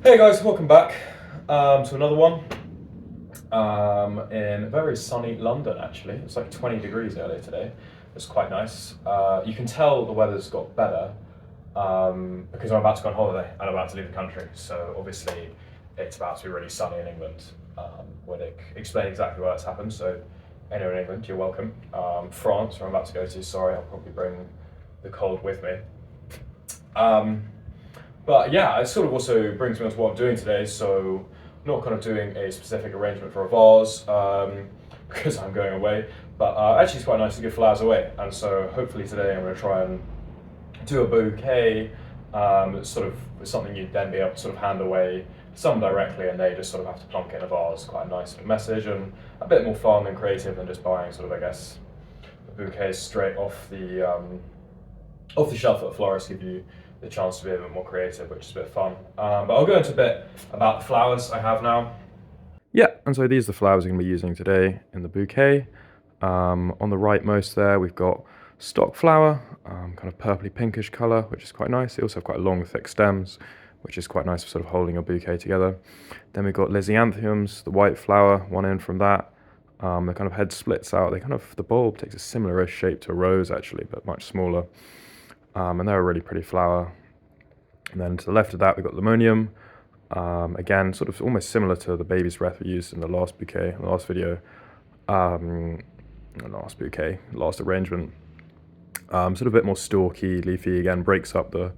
Hey guys, welcome back to another one in very sunny London actually. It's like 20 degrees earlier today. It's quite nice. You can tell the weather's got better because I'm about to go on holiday and I'm about to leave the country. So obviously it's about to be really sunny in England. Where they explain exactly why that's happened. So anyone in England, you're welcome. France, where I'm about to go to, sorry, I'll probably bring the cold with me. But yeah, it sort of also brings me on to what I'm doing today. So I'm not kind of doing a specific arrangement for a vase because I'm going away, but actually it's quite nice to give flowers away. And so hopefully today I'm going to try and do a bouquet that's sort of something you'd then be able to sort of hand away to someone directly and they just sort of have to plonk it in a vase. Quite a nice sort of message and a bit more fun and creative than just buying sort of, I guess, a bouquet straight off the shelf that the florists give you the chance to be a bit more creative, which is a bit fun. But I'll go into a bit about the flowers I have now. Yeah, and so these are the flowers we're going to be using today in the bouquet. On the rightmost there, we've got stock flower, kind of purpley pinkish colour, which is quite nice. They also have quite long, thick stems, which is quite nice for sort of holding a bouquet together. Then we've got Lisianthums, the white flower, one end from that. The kind of head splits out. The bulb takes a similar-ish shape to a rose actually, but much smaller. And they're a really pretty flower. And then to the left of that, we've got Limonium. Again, sort of almost similar to the baby's breath we used in the last bouquet, the last video, last arrangement. Sort of a bit more stalky, leafy, again, breaks up the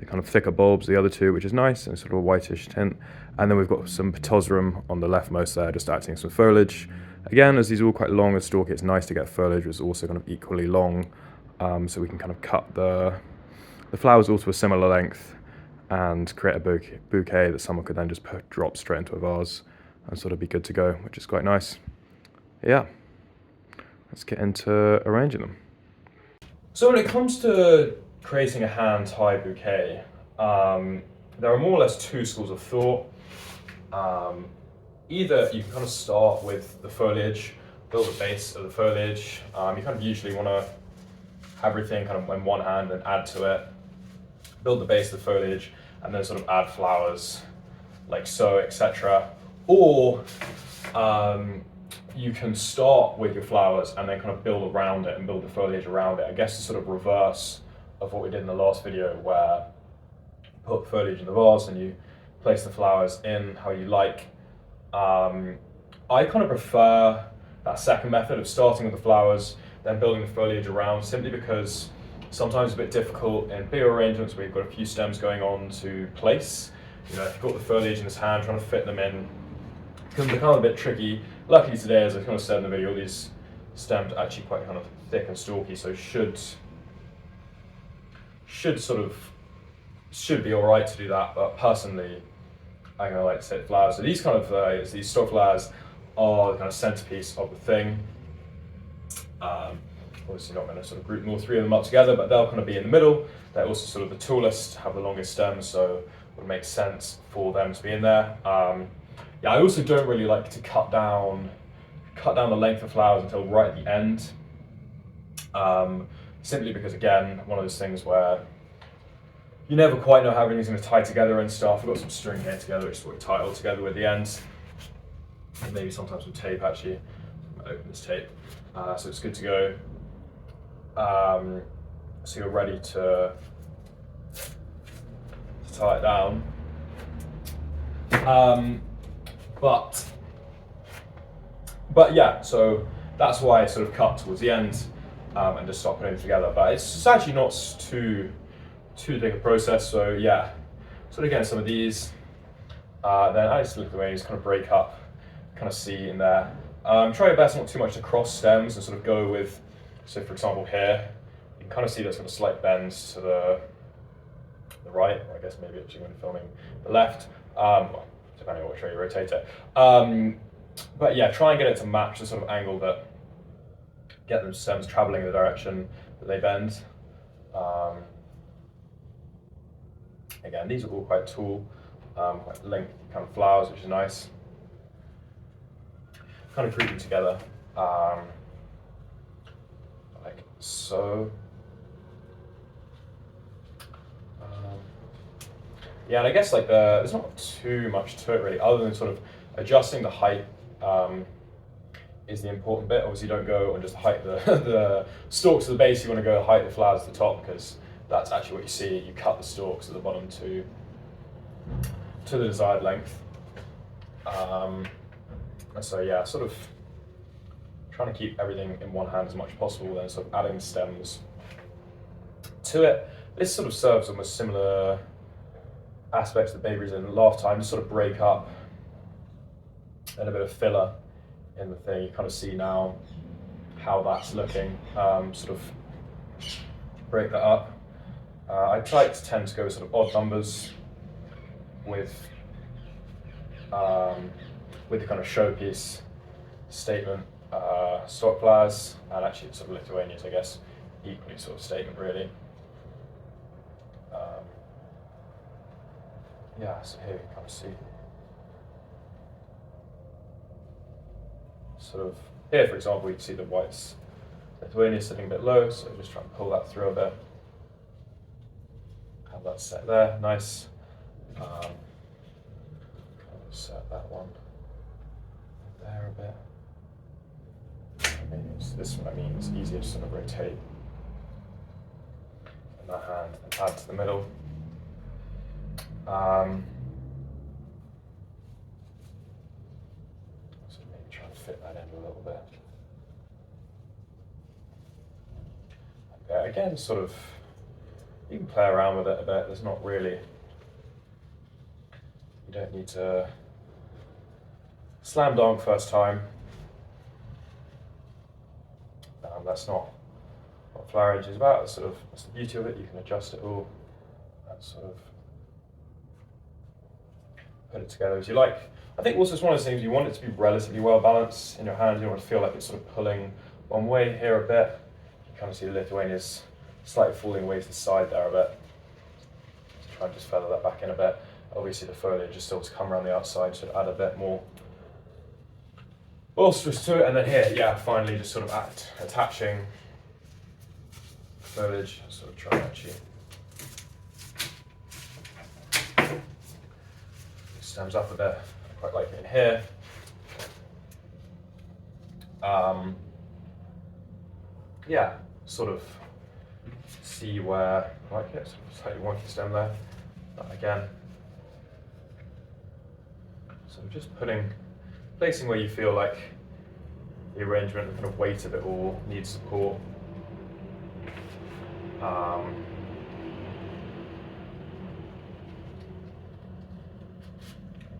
kind of thicker bulbs, the other two, which is nice, and sort of a whitish tint. And then we've got some Pittosporum on the leftmost there, just acting as some foliage. Again, as these are all quite long and stalky, it's nice to get foliage which is also kind of equally long, so we can kind of cut the flowers all to a similar length and create a bouquet that someone could then just drop straight into a vase and sort of be good to go, which is quite nice. Yeah, let's get into arranging them. So when it comes to creating a hand-tied bouquet, there are more or less two schools of thought. Either you can kind of start with the foliage, build the base of the foliage. You kind of usually want to have everything kind of in one hand and add to it, build the base of the foliage, and then sort of add flowers like so, etc. Or you can start with your flowers and then kind of build around it and build the foliage around it. I guess the sort of reverse of what we did in the last video, where you put foliage in the vase and you place the flowers in how you like. I kind of prefer that second method of starting with the flowers, then building the foliage around, simply because sometimes it's a bit difficult in bigger arrangements where you've got a few stems going on to place. You know, if you've got the foliage in this hand, trying to fit them in can become a bit tricky. Luckily today, as I kind of said in the video, these stems are actually quite kind of thick and stalky, so should be all right to do that. But personally, I kind of like to say flowers. So these kind of these stock flowers are the kind of centerpiece of the thing. Obviously not going to sort of group all three of them up together, but they'll kind of be in the middle. They're also sort of the tallest, have the longest stems, so it would make sense for them to be in there. Yeah, I also don't really like to cut down the length of flowers until right at the end. Simply because, again, one of those things where you never quite know how everything's going to tie together and stuff. I've got some string here together, which is what we tie it all together with the ends. And maybe sometimes with tape, actually. I'm going to open this tape. So it's good to go. So you're ready to tie it down. But yeah, so that's why I sort of cut towards the end and just start putting it together. But it's actually not too big a process. So yeah, so again, some of these, then I just look at the way these kind of break up, kind of see in there. Try your best not too much to cross stems and sort of go with, so for example here, you can kind of see there's got a slight bend to the right, or I guess maybe actually when filming the left, depending on which way you rotate it. But yeah, try and get it to match the sort of angle that get the stems traveling in the direction that they bend. Again, these are all quite tall, quite lengthy kind of flowers, which is nice. Kind of group them together, like so. Yeah, and I guess like there's not too much to it really, other than sort of adjusting the height is the important bit. Obviously, you don't go and just height the the stalks to the base. You want to go height the flowers to the top, because that's actually what you see. You cut the stalks at the bottom to the desired length. And so yeah, sort of trying to keep everything in one hand as much as possible, then sort of adding the stems to it. This sort of serves almost similar aspects that Baby's in last time, just sort of break up and a bit of filler in the thing. You kind of see now how that's looking, sort of break that up. I like to tend to go with sort of odd numbers with the kind of showpiece statement stock flowers, and actually sort of Lithuanians, I guess, equally sort of statement really. Yeah, so here you can kind of see sort of, here for example, you can see the whites Lithuania sitting a bit low, so just try and pull that through a bit. Have that set there, nice. Kind of set that one there a bit. This one, I mean, it's easier to sort of rotate in that hand and add to the middle. So maybe try and fit that in a little bit. Okay, again, sort of, you can play around with it a bit. There's not really, you don't need to slam dunk first time. That's not what flowerage is about. That's that's the beauty of it. You can adjust it all and sort of put it together as you like. I think also it's one of those things, you want it to be relatively well balanced in your hand. You don't want to feel like it's sort of pulling one way here a bit. You kind of see the Lithuania's slightly falling away to the side there a bit. So try and just feather that back in a bit. Obviously the foliage is still to come around the outside, so add a bit more bolsterous to it. And then here, yeah, finally just sort of attaching foliage, sort of try and actually stems up a bit. I quite like it in here. Yeah, sort of see where I like it, sort of slightly wonky stem there, but again, sort of just placing where you feel like the arrangement and kind of weight of it all needs support.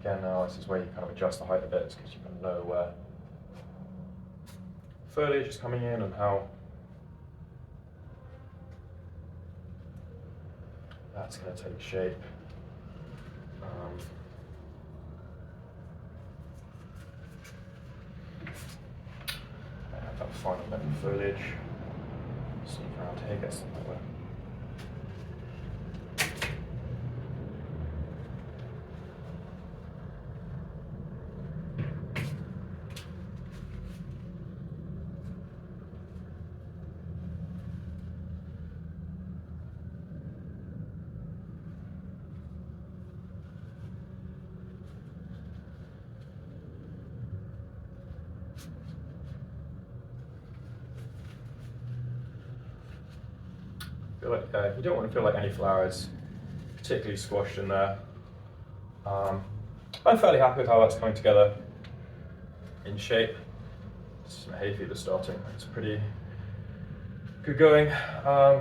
Again, now this is where you kind of adjust the height a bit, because you kind of know where foliage is coming in and how that's going to take shape. I have that final bit of foliage. Sort of around here, get something like that. Feel like you don't want to feel like any flower is particularly squashed in there. I'm fairly happy with how that's coming together in shape. Some hay fever starting. It's pretty good going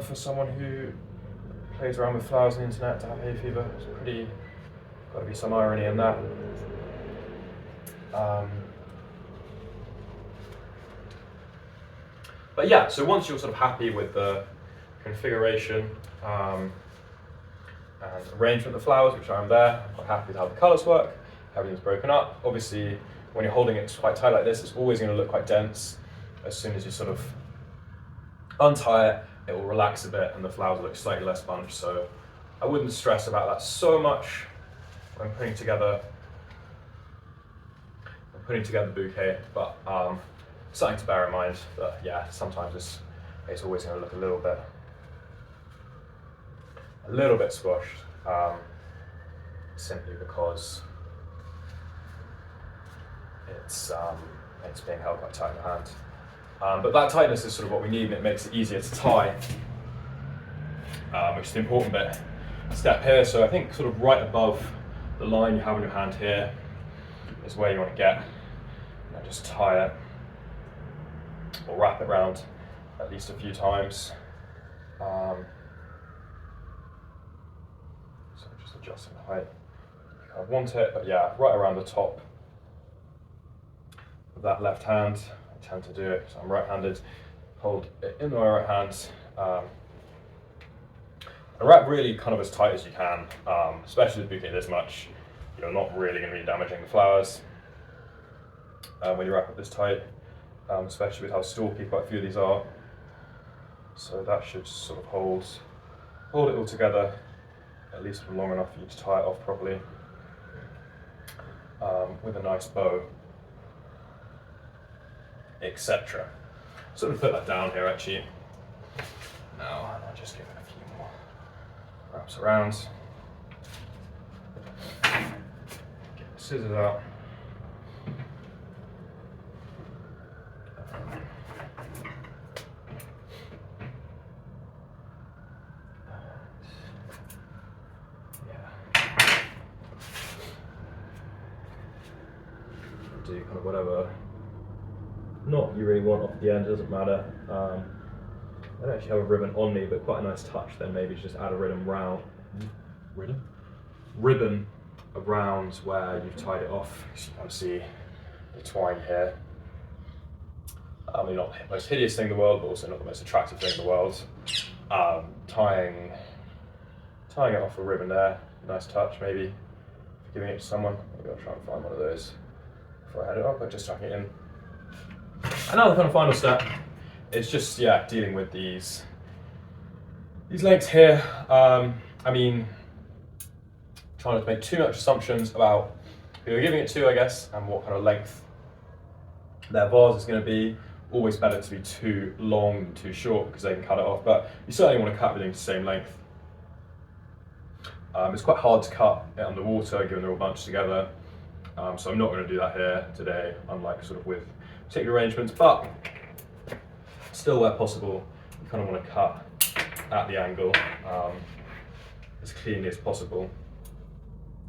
for someone who plays around with flowers on the internet to have hay fever. It's pretty, got to be some irony in that. But yeah, so once you're sort of happy with the configuration and arrangement of the flowers, which I'm there, I'm quite happy with how the colours work, everything's broken up. Obviously, when you're holding it quite tight like this, it's always going to look quite dense. As soon as you sort of untie it, it will relax a bit and the flowers will look slightly less bunched. So I wouldn't stress about that so much when putting together the bouquet, but something to bear in mind that yeah, sometimes it's always going to look a little bit squashed. simply because it's being held quite tight in the hand. But that tightness is sort of what we need, and it makes it easier to tie, which is the important step here. So I think sort of right above the line you have in your hand here is where you want to get, and just tie it or wrap it around at least a few times. So just adjusting the height. You kind of want it, but yeah, right around the top of that left hand. I tend to do it because I'm right-handed. Hold it in my right hand. And wrap really kind of as tight as you can, especially with bouquet this much. You're not really going to be damaging the flowers when you wrap it this tight, especially with how stalky quite a few of these are. So that should sort of hold it all together, at least for long enough for you to tie it off properly with a nice bow, etc. Sort of put that down here actually. Now, and I'll just give it a few more wraps around. Get the scissors out. Do kind of whatever knot you really want off the end, it doesn't matter. I don't actually have a ribbon on me, but quite a nice touch then maybe just add a ribbon around where you've tied it off. So you can see the twine here. I mean, not the most hideous thing in the world, but also not the most attractive thing in the world. Tying it off a ribbon there, nice touch maybe. Giving it to someone, maybe I'll try and find one of those before I head it up, but just tucking it in. And now the kind of final step is just, dealing with these lengths here. I mean, trying not to make too much assumptions about who you're giving it to, I guess, and what kind of length their vase is going to be. Always better to be too long than too short because they can cut it off, but you certainly want to cut everything to the same length. It's quite hard to cut it underwater given they're all bunched together, so I'm not going to do that here today, unlike sort of with particular arrangements, but still where possible you kind of want to cut at the angle as cleanly as possible.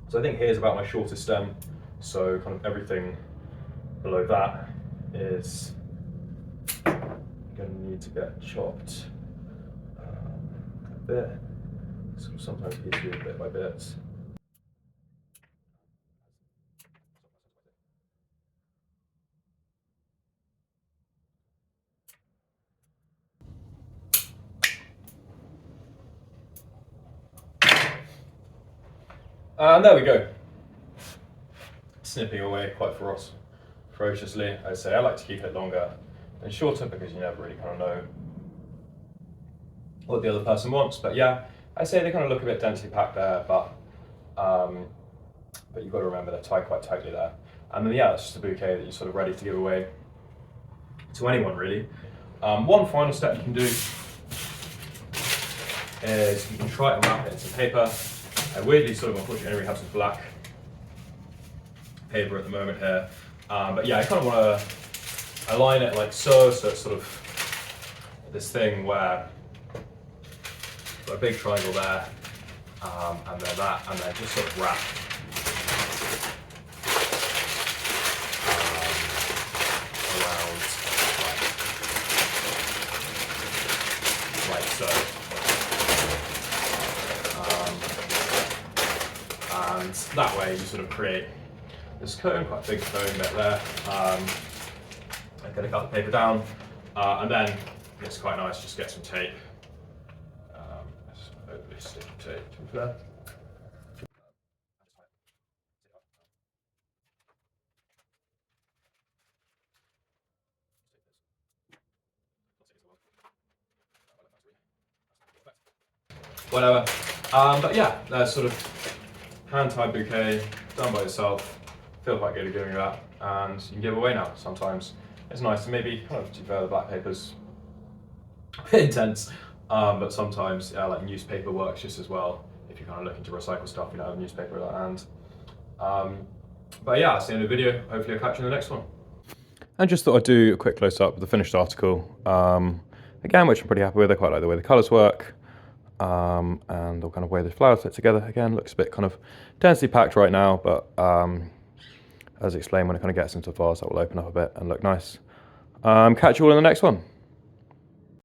So I think here's about my shortest stem, so kind of everything below that is going to need to get chopped a bit. So sometimes easier bit by bit. And there we go. Snipping away quite ferociously. I'd say I like to keep it longer than shorter because you never really kind of know what the other person wants. But yeah, I say they kind of look a bit densely packed there, but you've got to remember they're tied quite tightly there. And then it's just a bouquet that you're sort of ready to give away to anyone really. One final step you can do is you can try to wrap it in some paper. I weirdly unfortunately only have some black paper at the moment here. But yeah, I kind of want to align it like so it's sort of this thing where you've got a big triangle there, and then that, and then just sort of wrap around like so. And that way you sort of create this cone, quite a big cone bit there. I'm going to cut the paper down, and then it's quite nice, just get some tape. Overly sticky tape to be fair. Whatever. But yeah, that's sort of hand-tied bouquet, done by yourself. Feel quite good at doing that, and you can give away now. Sometimes it's nice to maybe kind of defer the black papers a bit intense, but sometimes like newspaper works just as well if if you're kind of looking to recycle stuff, you don't have a newspaper at hand. But yeah, that's the end of the video. Hopefully I'll catch you in the next one. And just thought I'd do a quick close-up of the finished article. Again, which I'm pretty happy with. I quite like the way the colours work. And the kind of way the flowers fit together. Again, looks a bit kind of densely packed right now, but as explained, when it kind of gets into the vase, that will open up a bit and look nice. Catch you all in the next one.